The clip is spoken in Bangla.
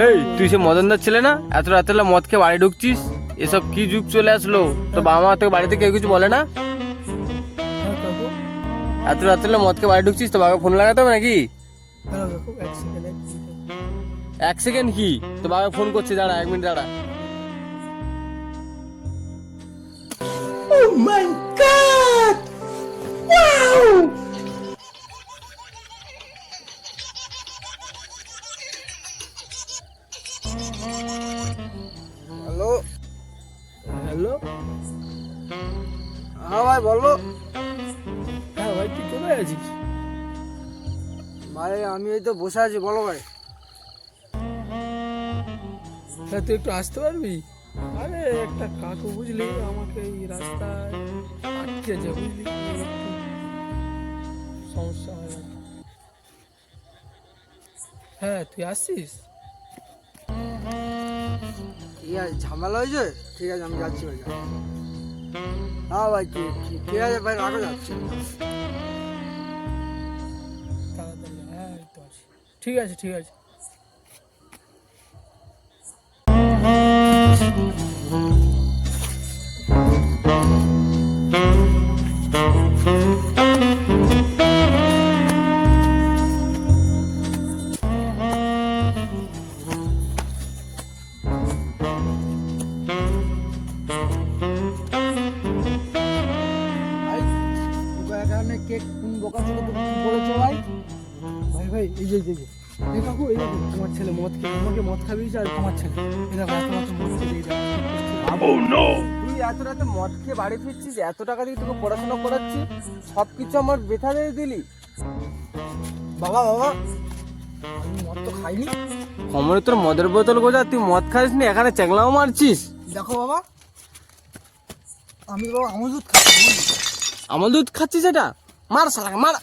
এই তুই সে মদনদার ছেলে না? এত রাত্রে মদ খেয়ে বাড়ি ঢুকছিস, এসব কি যুগ চলে আসলো? তো বাবা মা তোকে বাড়িতে কেউ কিছু বলে না? হ্যাঁ কাকু। এত রাত্রে মদ খেয়ে বাড়ি ঢুকছিস, তো বাবা ফোন লাগাতে হবে নাকি? হ্যাঁ কাকু, এক সেকেন্ড। 1 সেকেন্ড কি? তো বাবা ফোন করছে, দাঁড়া 1 মিনিট দাঁড়া। Oh my God! Wow! Hello. Hello. হ্যাঁ ভাই বলো। হ্যাঁ ভাই, তুই কোথায় আছিস? ভাই আমি এই তো বসে আছি, বলো ভাই। হ্যাঁ, তুই একটু আসতে পারবি? আরে একটা কাকু বুঝলি আমাকে এই রাস্তায় আটকেছে, বুঝলি, একটু সমস্যা হয় আর কি। হ্যাঁ, তুই আসছিস? ঠিক আছে, ঝামেলা হয়েছে, ঠিক আছে আমি যাচ্ছি ভাই। হ্যাঁ ভাই ঠিক আছে ভাই, রাখো, যাচ্ছি। তাড়াতাড়ি, হ্যাঁ এই তো আছি। ঠিক আছে ঠিক আছে। ভাই তোকে এখানে কেক কোন দোকান থেকে তুমি কি বলেছো ভাই? ভাই ভাই, এই যে এই কাকু, এই দেখো তোমার ছেলে মদ খেয়ে আমাকে মদ খাবিয়েছে, আর তোমার ছেলে এই দেখো এত রাতে মদ খেয়ে এই দেখো। তুই এত রাতে মদ খেয়ে বাড়ি ফিরছিস, এত টাকা দিয়ে তোকে পড়াশোনা করাচ্ছি, সবকিছু আমার বেথা দিয়ে দিলি। বাবা আমি মদ তো খাইনি। কমরে তোর মদের বোতল গোজা, তুই মদ খাস নি, এখানে চ্যাংলাও মারছিস। দেখো বাবা, আমি বাবা আমুল দুধ খাচ্ছি। আমল দুধ খাচ্ছিস? এটা মার শালা মার।